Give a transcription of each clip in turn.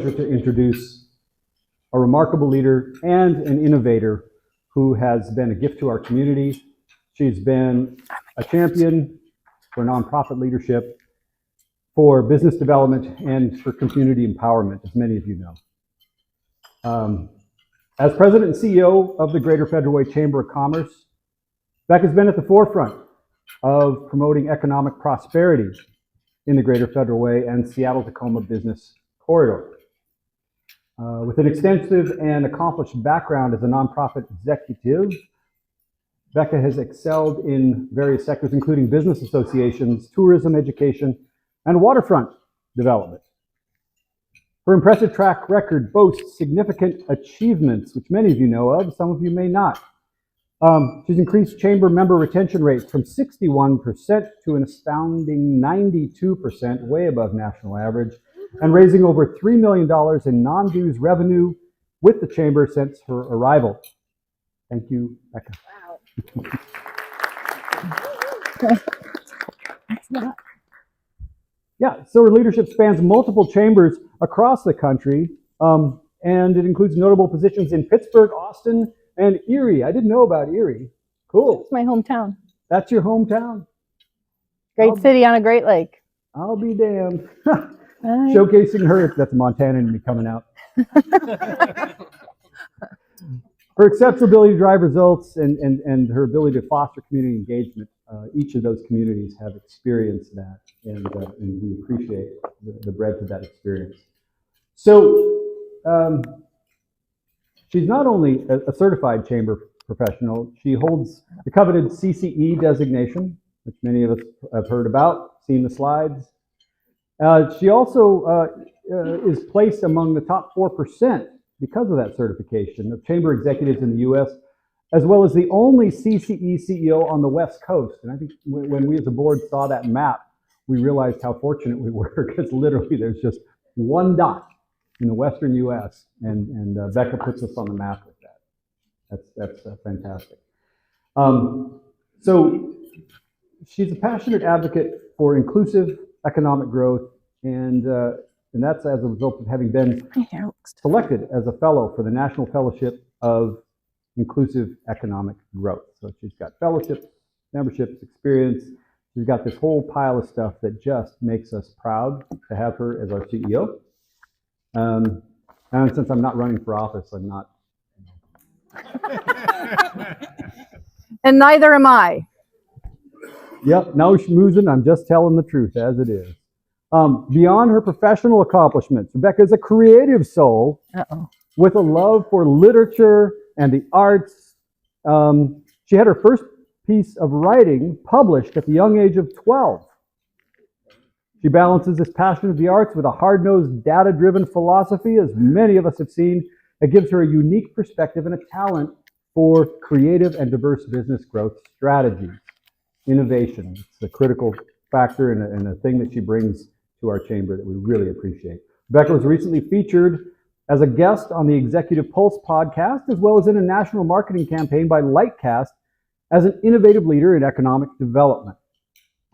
pleasure to introduce a remarkable leader and an innovator who has been a gift to our community. She's been a champion for nonprofit leadership, for business development, and for community empowerment, as many of you know. As president and CEO of the Greater Federal Way Chamber of Commerce, Becca's been at the forefront of promoting economic prosperity in the Greater Federal Way and Seattle-Tacoma Business Corridor. With an extensive and accomplished background as a nonprofit executive, Becca has excelled in various sectors, including business associations, tourism, education, and waterfront development. Her impressive track record boasts significant achievements, which many of you know of, some of you may not. She's increased chamber member retention rates from 61% to an astounding 92%, way above national average, and raising over $3 million in non-dues revenue with the chamber since her arrival. Thank you, Becca. Wow. Yeah, so her leadership spans multiple chambers across the country, and it includes notable positions in Pittsburgh, Austin, and Erie. I didn't know about Erie. Cool. It's my hometown. That's your hometown? Great city on a great lake. I'll be damned. Showcasing her, that's a Montana in me coming out. Her exceptional ability to drive results and her ability to foster community engagement, each of those communities have experienced that, and we appreciate the breadth of that experience. So she's not only a certified chamber professional, she holds the coveted CCE designation, which many of us have heard about, seen the slides. She also is placed among the top 4% because of that certification of chamber executives in the U.S., as well as the only CCE CEO on the West Coast. And I think when we as a board saw that map, we realized how fortunate we were, because literally there's just one dot in the Western U.S., and Becca puts us on the map with that. That's fantastic. So she's a passionate advocate for inclusive economic growth, and that's as a result of having been selected as a fellow for the National Fellowship of Inclusive Economic Growth. So she's got fellowships, memberships, experience. She's got this whole pile of stuff that just makes us proud to have her as our CEO. And since I'm not running for office, I'm not. And neither am I. Yep, no schmoozing. I'm just telling the truth as it is. Beyond her professional accomplishments, Rebecca is a creative soul with a love for literature and the arts. She had her first piece of writing published at the young age of 12. She balances this passion of the arts with a hard-nosed, data-driven philosophy, as many of us have seen. It gives her a unique perspective and a talent for creative and diverse business growth strategies. Innovation, it's a critical factor and a thing that she brings to our chamber that we really appreciate. Rebecca was recently featured as a guest on the Executive Pulse podcast, as well as in a national marketing campaign by Lightcast as an innovative leader in economic development.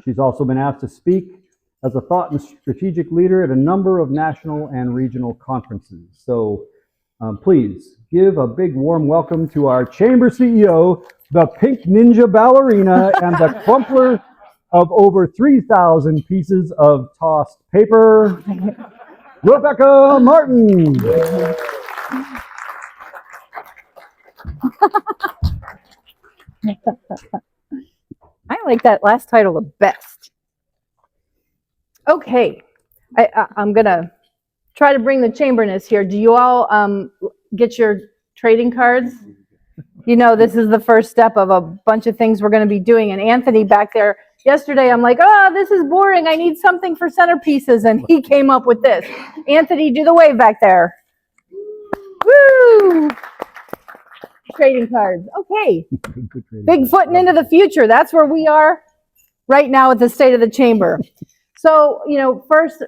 She's also been asked to speak as a thought and strategic leader at a number of national and regional conferences. So please give a big warm welcome to our chamber CEO, the Pink Ninja Ballerina, and the crumpler of over 3,000 pieces of tossed paper, Rebecca Martin. I like that last title the best. Okay, I'm gonna try to bring the chamberness here. Do you all get your trading cards? You know, this is the first step of a bunch of things we're going to be doing. And Anthony back there, yesterday, I'm like, this is boring. I need something for centerpieces. And he came up with this. Anthony, do the wave back there. Woo! Trading cards. Okay. Bigfooting into the future. That's where we are right now at the state of the chamber. So, you know, first,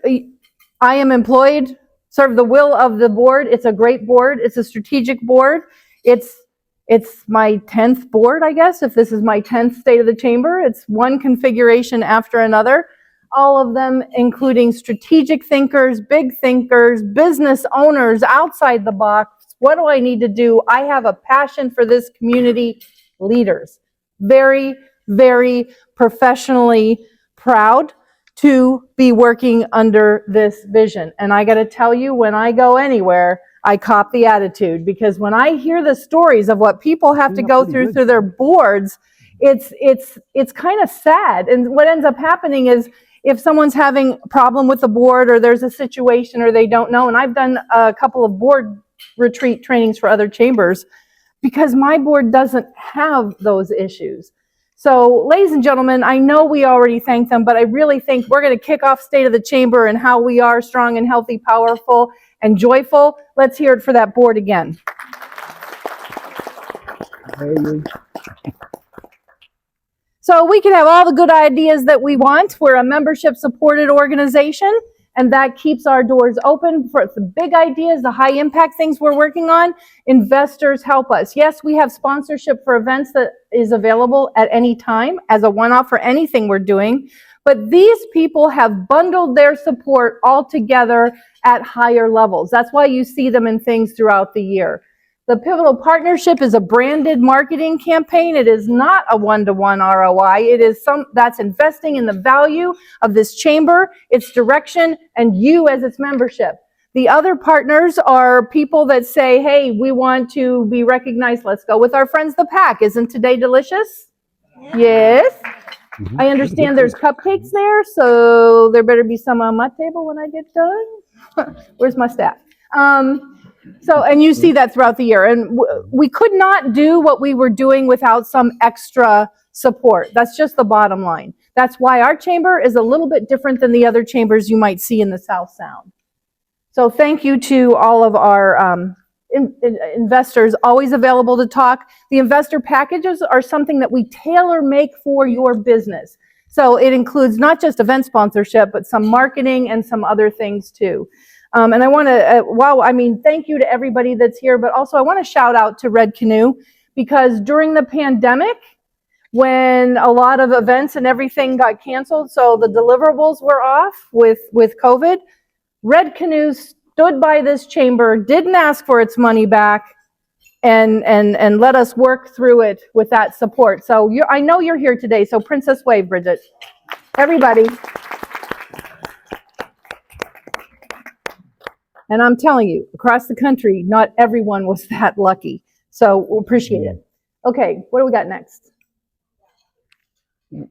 I am employed, serve the will of the board. It's a great board. It's a strategic board. It's my 10th board, I guess, if this is my 10th state of the chamber. It's one configuration after another. all of them, including strategic thinkers, big thinkers, business owners outside the box. What do I need to do? I have a passion for this community. Leaders. Very, very professionally proud to be working under this vision. And I got to tell you, when I go anywhere, I cop the attitude, because when I hear the stories of what people have to go through their boards, it's kind of sad. And what ends up happening is, if someone's having a problem with the board, or there's a situation, or they don't know, and I've done a couple of board retreat trainings for other chambers, because my board doesn't have those issues. So, ladies and gentlemen, I know we already thanked them, but I really think we're going to kick off State of the Chamber and how we are strong and healthy, powerful, and joyful. Let's hear it for that board again. So we can have all the good ideas that we want. We're a membership-supported organization, and that keeps our doors open for the big ideas, the high-impact things we're working on. Investors help us. Yes, we have sponsorship for events that is available at any time as a one-off for anything we're doing. But these people have bundled their support all together at higher levels. That's why you see them in things throughout the year. The Pivotal Partnership is a branded marketing campaign. It is not a one-to-one ROI. It is that's investing in the value of this chamber, its direction, and you as its membership. The other partners are people that say, hey, we want to be recognized. Let's go with our friends, the PAC. Isn't today delicious? Yes. I understand there's cupcakes there, so there better be some on my table when I get done. Where's my staff? And you see that throughout the year. And we could not do what we were doing without some extra support. That's just the bottom line. That's why our chamber is a little bit different than the other chambers you might see in the South Sound. So thank you to all of our investors, always available to talk. The investor packages are something that we tailor make for your business. So it includes not just event sponsorship, but some marketing and some other things too. And I want to, thank you to everybody that's here, but also I want to shout out to Red Canoe, because during the pandemic, when a lot of events and everything got canceled, so the deliverables were off with COVID, Red Canoe stood by this chamber, didn't ask for its money back, and let us work through it with that support. So I know you're here today, so Princess Wave, Bridget. Everybody. And I'm telling you, across the country, not everyone was that lucky. So we'll appreciate it. Okay, what do we got next?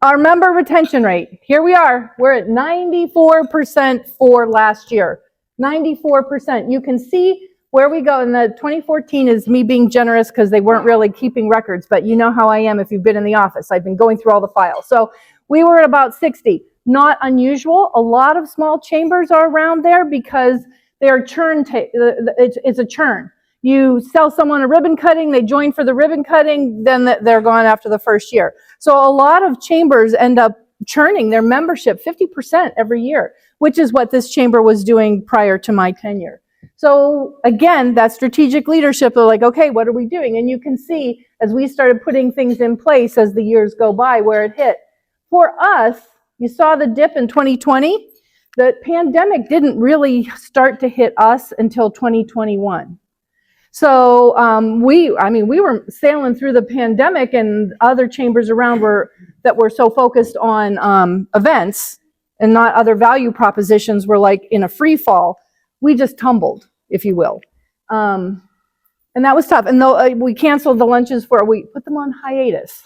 Our member retention rate. Here we are. We're at 94% for last year. 94%. You can see where we go. And the 2014 is me being generous because they weren't really keeping records. But you know how I am if you've been in the office. I've been going through all the files. So we were at about 60. Not unusual. A lot of small chambers are around there because they're churn. It's a churn. You sell someone a ribbon cutting, they join for the ribbon cutting, then they're gone after the first year. So a lot of chambers end up churning their membership 50% every year, which is what this chamber was doing prior to my tenure. So again, that strategic leadership, they're like, okay, what are we doing? And you can see as we started putting things in place as the years go by where it hit. For us, you saw the dip in 2020. The pandemic didn't really start to hit us until 2021. So we were sailing through the pandemic, and other chambers around that were so focused on events and not other value propositions were like in a free fall. We just tumbled, if you will. And that was tough. And though we canceled the lunches we put them on hiatus.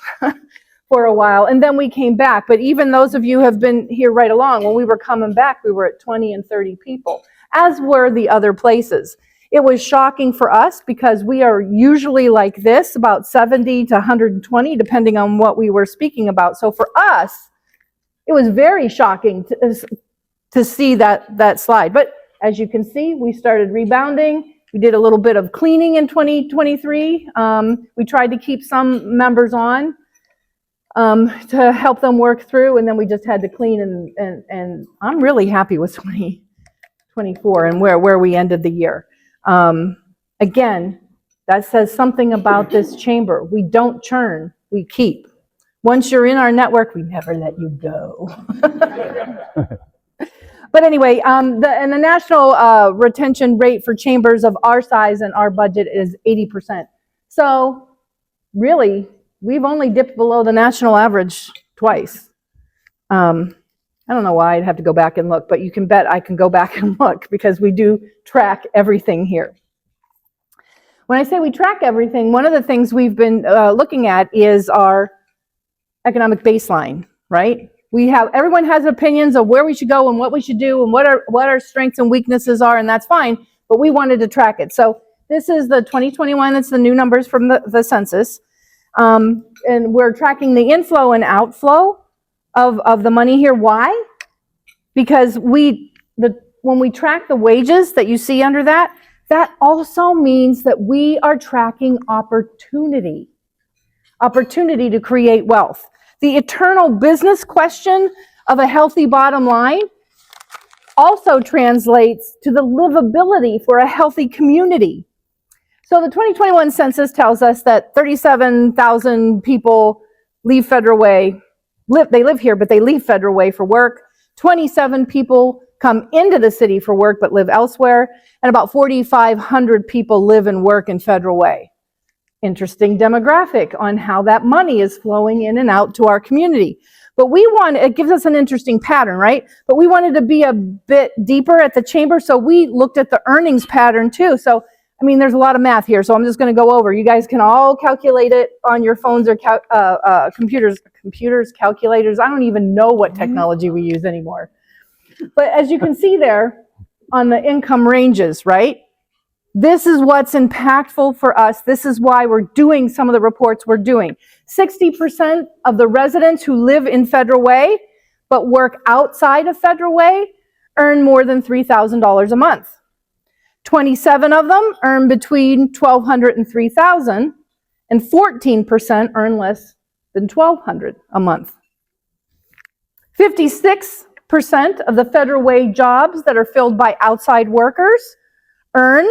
For a while, and then we came back. But even those of you who have been here right along, when we were coming back, we were at 20 and 30 people, as were the other places. It was shocking for us because we are usually like this, about 70 to 120, depending on what we were speaking about. So for us, it was very shocking to see that slide. But as you can see, we started rebounding. We did a little bit of cleaning in 2023. We tried to keep some members on to help them work through, and then we just had to clean, and I'm really happy with 2024 and where we ended the year. Again, that says something about this chamber. We don't churn, we keep. Once you're in our network, we never let you go. But anyway, the national retention rate for chambers of our size and our budget is 80%. So really, we've only dipped below the national average twice. I don't know why I'd have to go back and look, but you can bet I can go back and look because we do track everything here. When I say we track everything, one of the things we've been looking at is our economic baseline, right? Everyone has opinions of where we should go and what we should do and what our strengths and weaknesses are, and that's fine, but we wanted to track it. So this is the 2021, it's the new numbers from the census. And we're tracking the inflow and outflow of the money here. Why? Because when we track the wages that you see under that, that also means that we are tracking opportunity to create wealth. The eternal business question of a healthy bottom line also translates to the livability for a healthy community. So the 2021 census tells us that 37,000 people leave Federal Way. They live here, but they leave Federal Way for work. 27 people come into the city for work but live elsewhere. And about 4,500 people live and work in Federal Way. Interesting demographic on how that money is flowing in and out to our community. But it gives us an interesting pattern, right? But we wanted to be a bit deeper at the chamber, so we looked at the earnings pattern too. So, I mean, there's a lot of math here, so I'm just going to go over. You guys can all calculate it on your phones or computers, calculators. I don't even know what technology we use anymore. But as you can see there on the income ranges, right? This is what's impactful for us. This is why we're doing some of the reports we're doing. 60% of the residents who live in Federal Way but work outside of Federal Way earn more than $3,000 a month. 27 of them earn between $1,200 and $3,000, and 14% earn less than $1,200 a month. 56% of the Federal Way jobs that are filled by outside workers earn,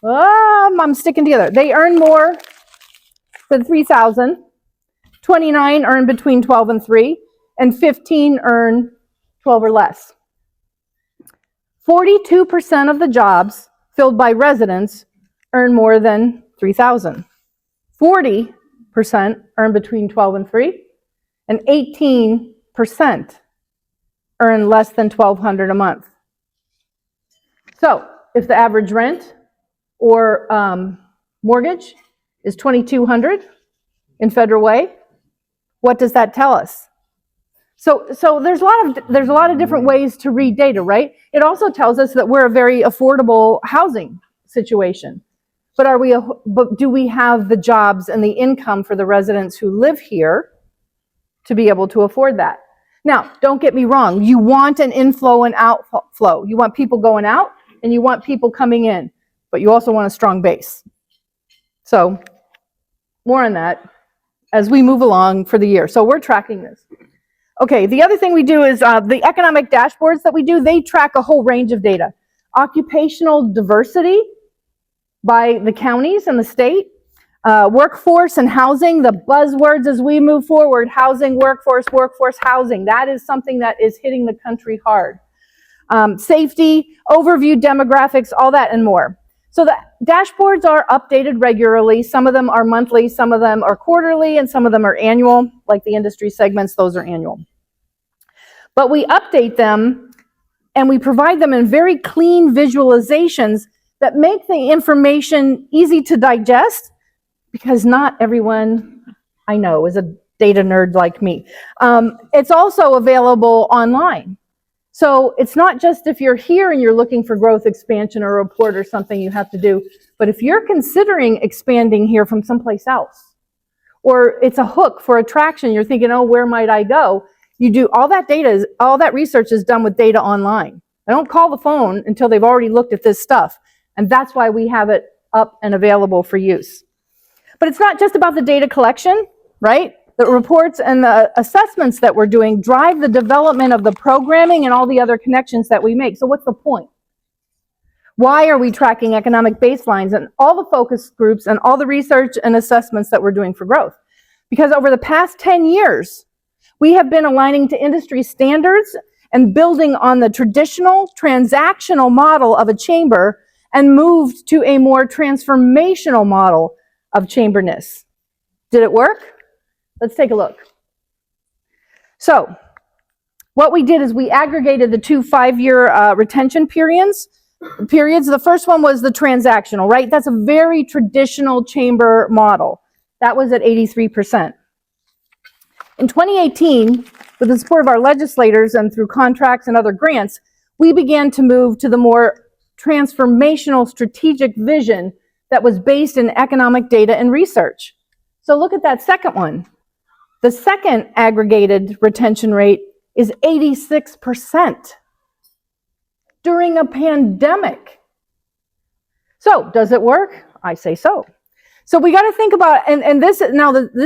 I'm sticking together. They earn more than $3,000. 29 earn between 12 and 3, and 15 earn 12 or less. 42% of the jobs filled by residents earn more than $3,000. 40% earn between 12 and 3, and 18% earn less than $1,200 a month. So if the average rent or mortgage is $2,200 in Federal Way, what does that tell us? So there's a lot of different ways to read data, right? It also tells us that we're a very affordable housing situation. But do we have the jobs and the income for the residents who live here to be able to afford that? Now, don't get me wrong. You want an inflow and outflow. You want people going out and you want people coming in, but you also want a strong base. So more on that as we move along for the year. So we're tracking this. Okay, the other thing we do is the economic dashboards that we do, they track a whole range of data. Occupational diversity by the counties and the state, workforce and housing, the buzzwords as we move forward, housing, workforce, housing. That is something that is hitting the country hard. Safety, overview, demographics, all that and more. So the dashboards are updated regularly. Some of them are monthly, some of them are quarterly, and some of them are annual, like the industry segments, those are annual. But we update them and we provide them in very clean visualizations that make the information easy to digest, because not everyone I know is a data nerd like me. It's also available online. So it's not just if you're here and you're looking for growth, expansion, or report or something you have to do, but if you're considering expanding here from someplace else, or it's a hook for attraction, you're thinking, oh, where might I go? You do all that data, all that research is done with data online. They don't call the phone until they've already looked at this stuff. And that's why we have it up and available for use. But it's not just about the data collection, right? The reports and the assessments that we're doing drive the development of the programming and all the other connections that we make. So what's the point? Why are we tracking economic baselines and all the focus groups and all the research and assessments that we're doing for growth? because over the past 10 years, we have been aligning to industry standards and building on the traditional transactional model of a chamber and moved to a more transformational model of chamberness. Did it work? Let's take a look. So, what we did is we aggregated the 2 5-year retention periods. The first one was the transactional, right? That's a very traditional chamber model. That was at 83%. In 2018, with the support of our legislators and through contracts and other grants, we began to move to the more transformational strategic vision that was based in economic data and research. So look at that second one. The second aggregated retention rate is 86% during a pandemic. So does it work? I say so. So we got to think about, and this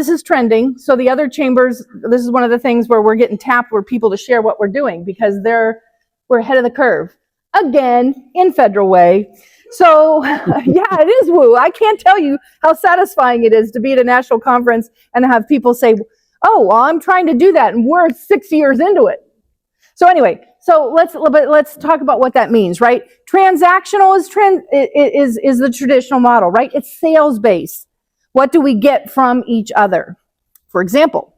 is trending. So the other chambers, this is one of the things where we're getting tapped for people to share what we're doing because we're ahead of the curve. Again, in federal way. So yeah, it is woo. I can't tell you how satisfying it is to be at a national conference and have people say, oh, well, I'm trying to do that. And we're 6 years into it. So anyway, so let's talk about what that means, right? Transactional is the traditional model, right? It's sales based. What do we get from each other? For example,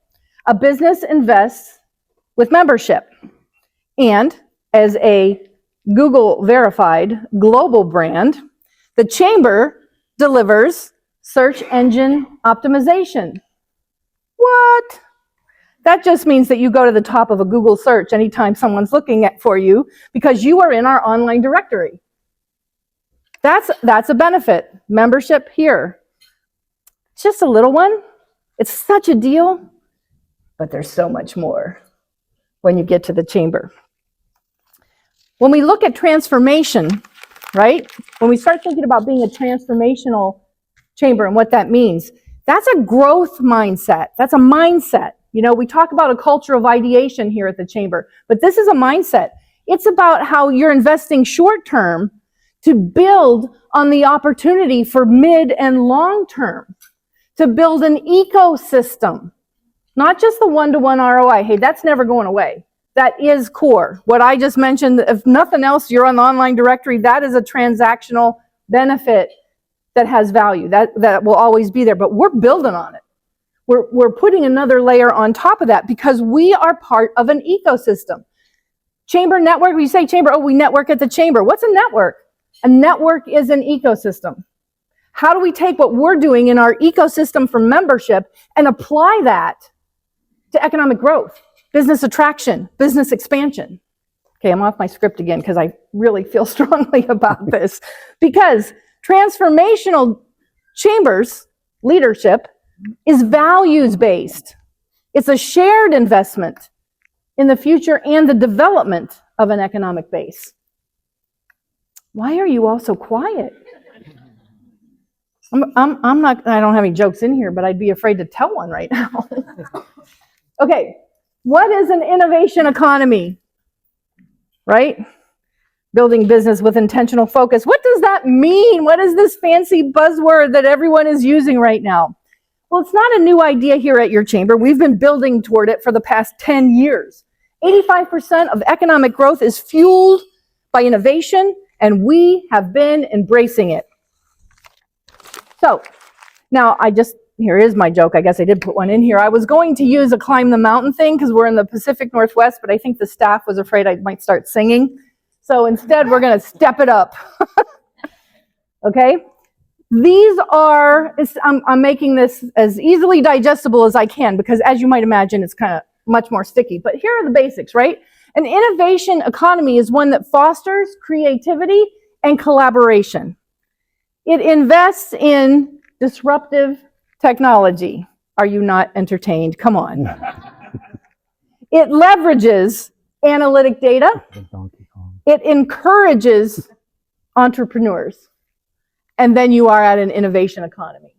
a business invests with membership, and as a Google verified global brand, the chamber delivers search engine optimization. What? That just means that you go to the top of a Google search anytime someone's looking for you because you are in our online directory. That's a benefit. Membership here. It's just a little one. It's such a deal, but there's so much more when you get to the chamber. When we look at transformation, right? When we start thinking about being a transformational chamber and what that means, that's a growth mindset. That's a mindset. You know, we talk about a culture of ideation here at the chamber, but this is a mindset. It's about how you're investing short term to build on the opportunity for mid and long term, to build an ecosystem, not just the one-to-one ROI. Hey, that's never going away. That is core. What I just mentioned, if nothing else, you're on the online directory, that is a transactional benefit that has value. That will always be there, but we're building on it. We're putting another layer on top of that because we are part of an ecosystem. Chamber network, we say chamber, oh, we network at the chamber. What's a network? A network is an ecosystem. How do we take what we're doing in our ecosystem for membership and apply that to economic growth, business attraction, business expansion? Okay, I'm off my script again because I really feel strongly about this. Because transformational chambers leadership is values-based. It's a shared investment in the future and the development of an economic base. Why are you all so quiet? I'm not, I don't have any jokes in here, but I'd be afraid to tell one right now. Okay, what is an innovation economy? Right? Building business with intentional focus. What does that mean? What is this fancy buzzword that everyone is using right now? Well, it's not a new idea here at your chamber. We've been building toward it for the past 10 years. 85% of economic growth is fueled by innovation, and we have been embracing it. So, now here is my joke. I guess I did put one in here. I was going to use a climb the mountain thing because we're in the Pacific Northwest, but I think the staff was afraid I might start singing. So instead, we're going to step it up. Okay? These are, I'm making this as easily digestible as I can because as you might imagine, it's kind of much more sticky. But here are the basics, right? An innovation economy is one that fosters creativity and collaboration. It invests in disruptive technology. Are you not entertained? Come on. It leverages analytic data. It encourages entrepreneurs. And then you are at an innovation economy.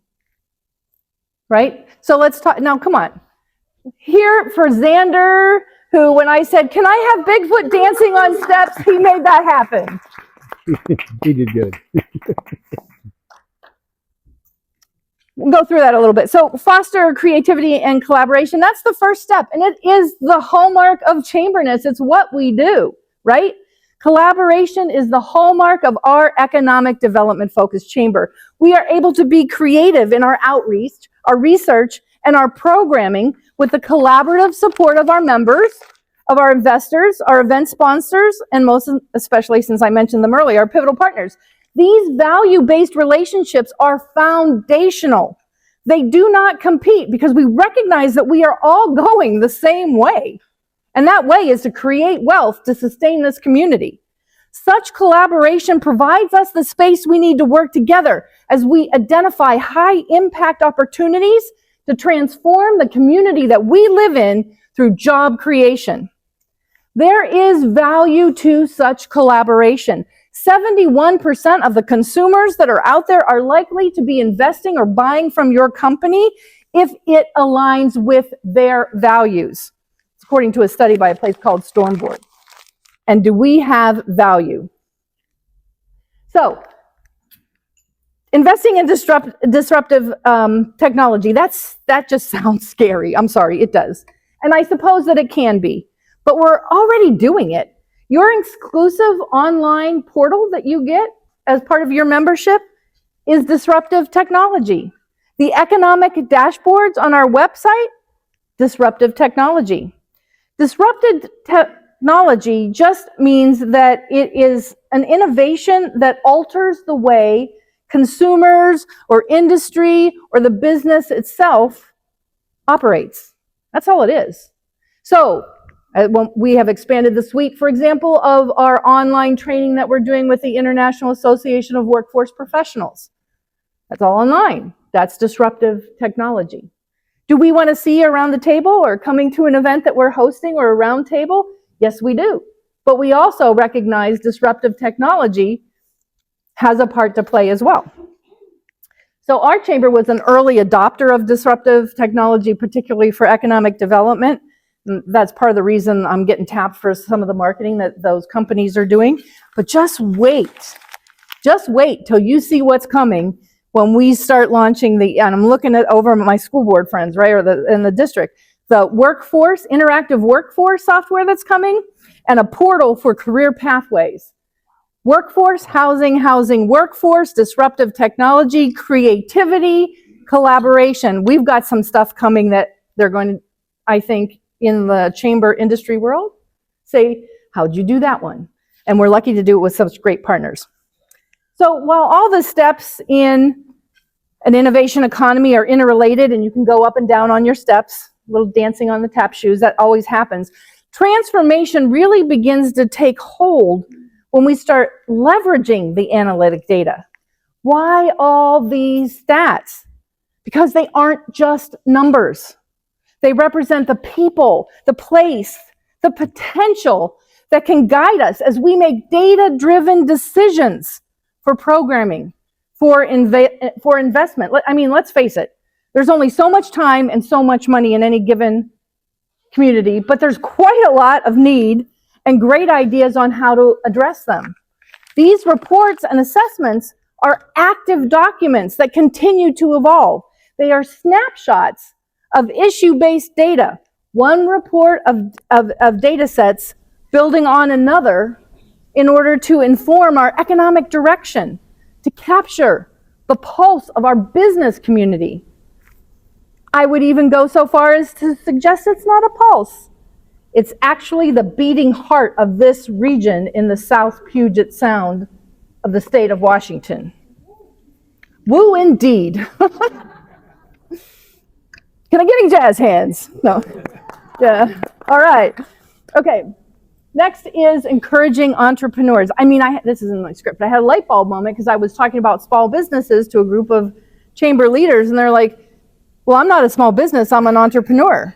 Right? So let's talk, now come on. Here for Xander, who when I said, can I have Bigfoot dancing on steps, he made that happen. He did good. we'll go through that a little bit. So foster creativity and collaboration. That's the first step. And it is the hallmark of Chamberness. It's what we do, right? Collaboration is the hallmark of our economic development focused chamber. We are able to be creative in our outreach, our research, and our programming with the collaborative support of our members, of our investors, our event sponsors, and most especially, since I mentioned them earlier, our pivotal partners. These value-based relationships are foundational. They do not compete because we recognize that we are all going the same way. And that way is to create wealth to sustain this community. Such collaboration provides us the space we need to work together as we identify high-impact opportunities to transform the community that we live in through job creation. There is value to such collaboration. 71% of the consumers that are out there are likely to be investing or buying from your company if it aligns with their values, according to a study by a place called Stormboard. And do we have value? So, investing in disruptive technology, that just sounds scary. I'm sorry, it does. And I suppose that it can be. But we're already doing it. Your exclusive online portal that you get as part of your membership is disruptive technology. The economic dashboards on our website, disruptive technology. Disruptive technology just means that it is an innovation that alters the way consumers or industry or the business itself operates. That's all it is. So, we have expanded the suite, for example, of our online training that we're doing with the International Association of Workforce Professionals. That's all online. That's disruptive technology. Do we want to see you around the table or coming to an event that we're hosting or a round table? Yes, we do. But we also recognize disruptive technology has a part to play as well. So our chamber was an early adopter of disruptive technology, particularly for economic development. That's part of the reason I'm getting tapped for some of the marketing that those companies are doing. But just wait till you see what's coming when we start launching and I'm looking at over my school board friends, right, or in the district, the workforce, interactive workforce software that's coming, and a portal for career pathways. Workforce, housing, workforce, disruptive technology, creativity, collaboration. We've got some stuff coming that they're going to, I think, in the chamber industry world, say, how'd you do that one? And we're lucky to do it with such great partners. So while all the steps in an innovation economy are interrelated and you can go up and down on your steps, a little dancing on the tap shoes, that always happens, transformation really begins to take hold when we start leveraging the analytic data. Why all these stats? Because they aren't just numbers. They represent the people, the place, the potential that can guide us as we make data-driven decisions for programming, for investment. I mean, let's face it. There's only so much time and so much money in any given community, but there's quite a lot of need and great ideas on how to address them. These reports and assessments are active documents that continue to evolve. They are snapshots of issue-based data, one report of data sets building on another in order to inform our economic direction, to capture the pulse of our business community. I would even go so far as to suggest it's not a pulse. It's actually the beating heart of this region in the South Puget Sound of the state of Washington. Woo indeed. Can I get any jazz hands? No. Yeah. All right. Okay. Next is encouraging entrepreneurs. I mean, this isn't my script. I had a light bulb moment because I was talking about small businesses to a group of chamber leaders, and they're like, well, I'm not a small business, I'm an entrepreneur.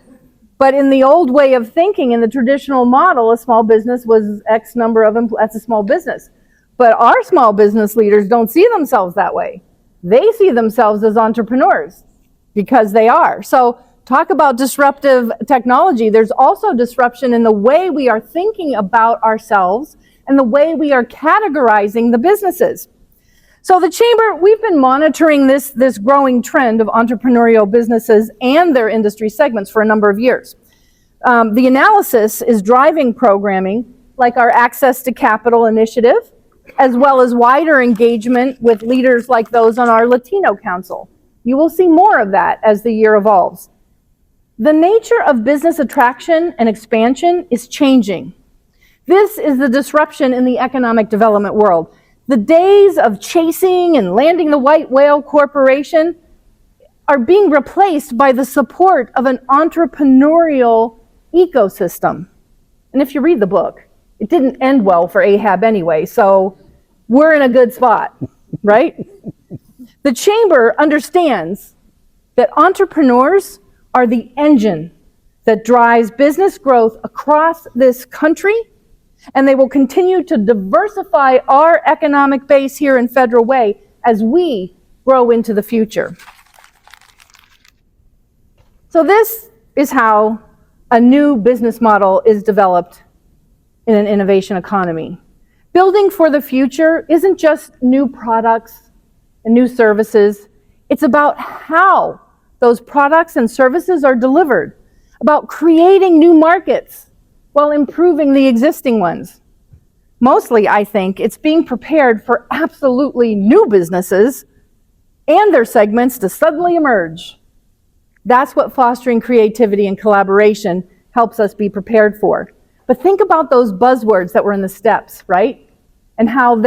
But in the old way of thinking, in the traditional model, a small business was X number of employees. That's a small business. But our small business leaders don't see themselves that way. They see themselves as entrepreneurs because they are. So talk about disruptive technology. There's also disruption in the way we are thinking about ourselves and the way we are categorizing the businesses. So the Chamber, we've been monitoring this growing trend of entrepreneurial businesses and their industry segments for a number of years. The analysis is driving programming like our Access to Capital initiative, as well as wider engagement with leaders like those on our Latino Council. You will see more of that as the year evolves. The nature of business attraction and expansion is changing. This is the disruption in the economic development world. The days of chasing and landing the white whale corporation are being replaced by the support of an entrepreneurial ecosystem. And if you read the book, it didn't end well for Ahab anyway, so we're in a good spot, right? The Chamber understands that entrepreneurs are the engine that drives business growth across this country, and they will continue to diversify our economic base here in Federal Way as we grow into the future. So this is how a new business model is developed in an innovation economy. Building for the future isn't just new products and new services. It's about how those products and services are delivered, about creating new markets while improving the existing ones. Mostly, I think, it's being prepared for absolutely new businesses and their segments to suddenly emerge. That's what fostering creativity and collaboration helps us be prepared for. But think about those buzzwords that were in the steps, right? And how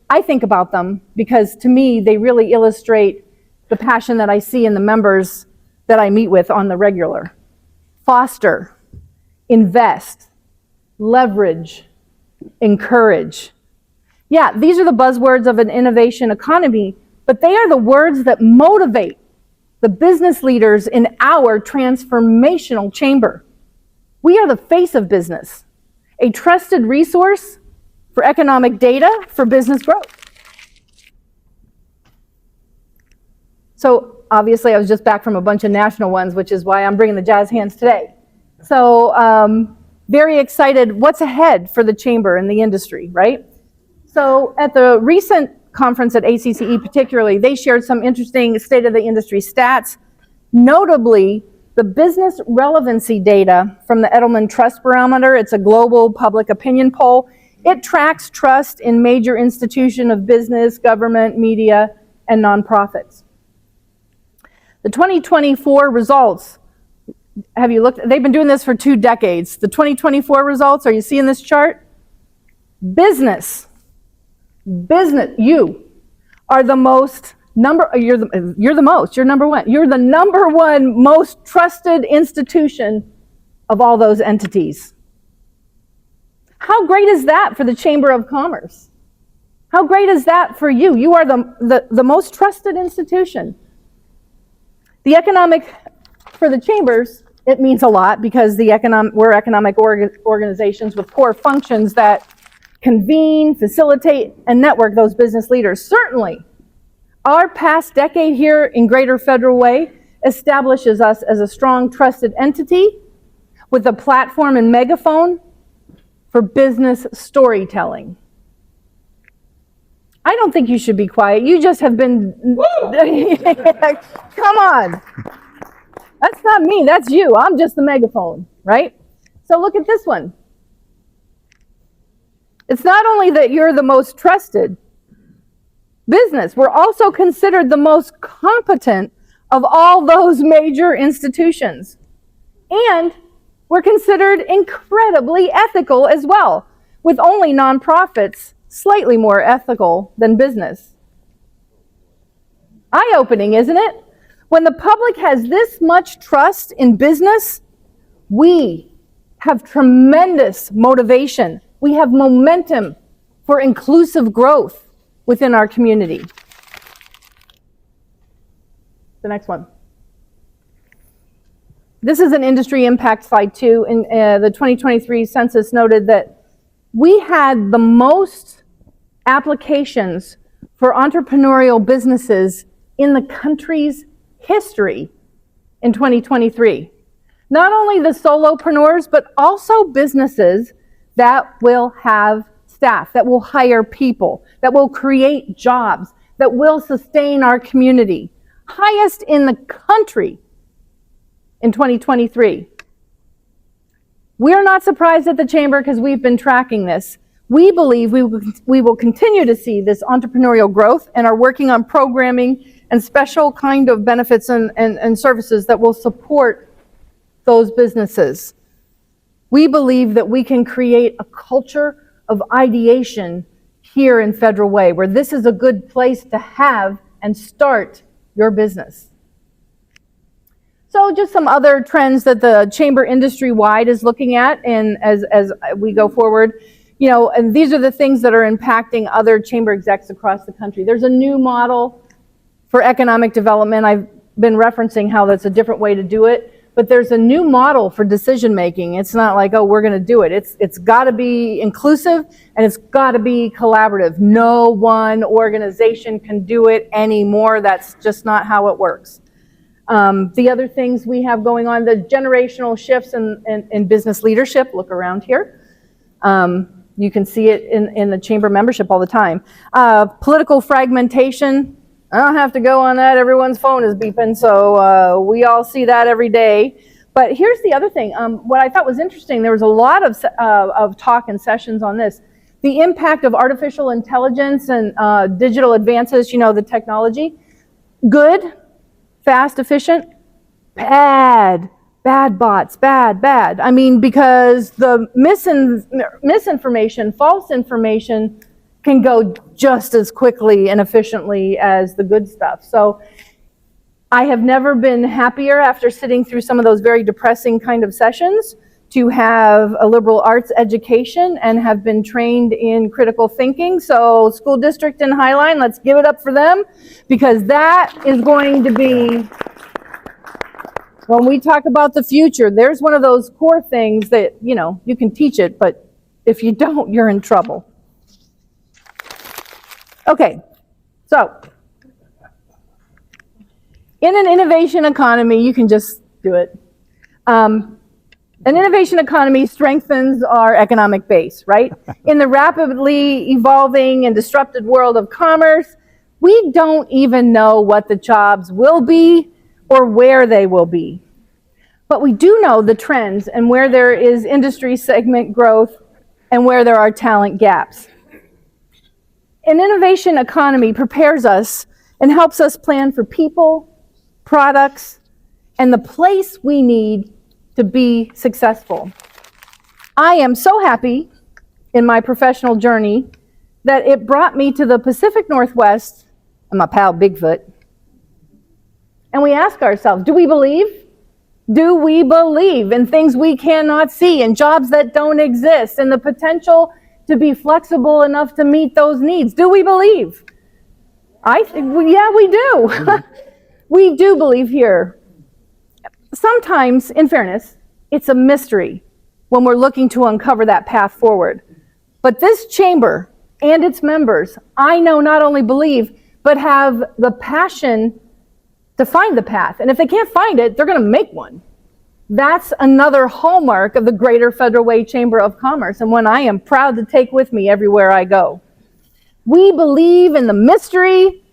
I think about them because to me, they really illustrate the passion that I see in the members that I meet with on the regular. Foster, invest, leverage, encourage. Yeah, these are the buzzwords of an innovation economy, but they are the words that motivate the business leaders in our transformational chamber. We are the face of business, a trusted resource for economic data for business growth. So obviously I was just back from a bunch of national ones, which is why I'm bringing the jazz hands today. So very excited what's ahead for the chamber and the industry, right? So at the recent conference at ACCE particularly, they shared some interesting state of the industry stats, notably the business relevancy data from the Edelman Trust Barometer. It's a global public opinion poll. It tracks trust in major institutions of business, government, media, and nonprofits. The 2024 results, have you looked? They've been doing this for 2 decades. The 2024 results, are you seeing this chart? Business, you are the most you're number one. You're the number one most trusted institution of all those entities. How great is that for the Chamber of Commerce? How great is that for you? You are the most trusted institution. The economic, for the chambers, it means a lot because we're economic organizations with core functions that convene, facilitate, and network those business leaders. Certainly, our past decade here in Greater Federal Way establishes us as a strong, trusted entity with a platform and megaphone for business storytelling. I don't think you should be quiet. You just have been... Come on. That's not me, that's you. I'm just the megaphone, right? So look at this one. It's not only that you're the most trusted business, we're also considered the most competent of all those major institutions. And we're considered incredibly ethical as well, with only nonprofits slightly more ethical than business. Eye-opening, isn't it? When the public has this much trust in business, we have tremendous motivation. We have momentum for inclusive growth within our community. The next one. This is an industry impact slide too. In the 2023 census noted that we had the most applications for entrepreneurial businesses in the country's history in 2023. Not only the solopreneurs, but also businesses that will have staff, that will hire people, that will create jobs, that will sustain our community. Highest in the country in 2023. We're not surprised at the Chamber because we've been tracking this. We believe we will continue to see this entrepreneurial growth and are working on programming and special kind of benefits and services that will support those businesses. We believe that we can create a culture of ideation here in Federal Way, where this is a good place to have and start your business. So just some other trends that the Chamber industry-wide is looking at, and as we go forward, you know, and these are the things that are impacting other Chamber execs across the country. There's a new model for economic development. I've been referencing how that's a different way to do it, but there's a new model for decision making. It's not like, oh, we're going to do it. It's got to be inclusive and it's got to be collaborative. No one organization can do it anymore. That's just not how it works. The other things we have going on, the generational shifts in business leadership. Look around here. You can see it in the Chamber membership all the time. Political fragmentation. I don't have to go on that. Everyone's phone is beeping, so we all see that every day. But here's the other thing. What I thought was interesting, there was a lot of talk and sessions on this. The impact of artificial intelligence and digital advances, you know, the technology. Good, fast, efficient. Bad bots, bad. I mean, because the misinformation, false information can go just as quickly and efficiently as the good stuff. So I have never been happier after sitting through some of those very depressing kind of sessions to have a liberal arts education and have been trained in critical thinking. So school district in Highline, let's give it up for them, because that is going to be, when we talk about the future, there's one of those core things that, you know, you can teach it, but if you don't, you're in trouble. Okay, so in an innovation economy, you can just do it. An innovation economy strengthens our economic base, right? In the rapidly evolving and disrupted world of commerce, we don't even know what the jobs will be or where they will be. But we do know the trends and where there is industry segment growth and where there are talent gaps. An innovation economy prepares us and helps us plan for people, products, and the place we need to be successful. I am so happy in my professional journey that it brought me to the Pacific Northwest and my pal Bigfoot. And we ask ourselves, do we believe? Do we believe in things we cannot see, in jobs that don't exist, and the potential to be flexible enough to meet those needs? Do we believe? I think, yeah, we do. We do believe here. Sometimes, in fairness, it's a mystery when we're looking to uncover that path forward. But this chamber and its members, I know, not only believe, but have the passion to find the path. And if they can't find it, they're going to make one. That's another hallmark of the Greater Federal Way Chamber of Commerce, and one I am proud to take with me everywhere I go. We believe in the mystery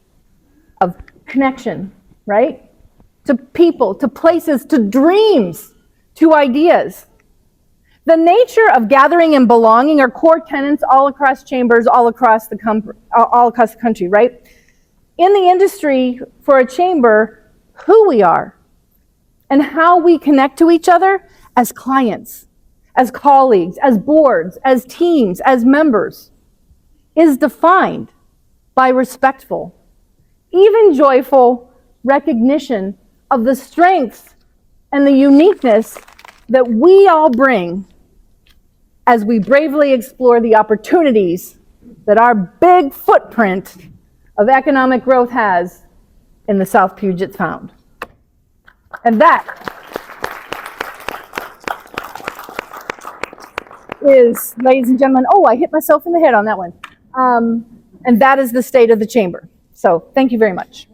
of connection, right? To people, to places, to dreams, to ideas. The nature of gathering and belonging are core tenets all across chambers, all across the country, right? In the industry, for a chamber, who we are and how we connect to each other as clients, as colleagues, as boards, as teams, as members, is defined by respectful, even joyful recognition of the strengths and the uniqueness that we all bring as we bravely explore the opportunities that our big footprint of economic growth has in the South Puget Sound. And that is, ladies and gentlemen, oh, I hit myself in the head on that one. And that is the state of the chamber. So thank you very much.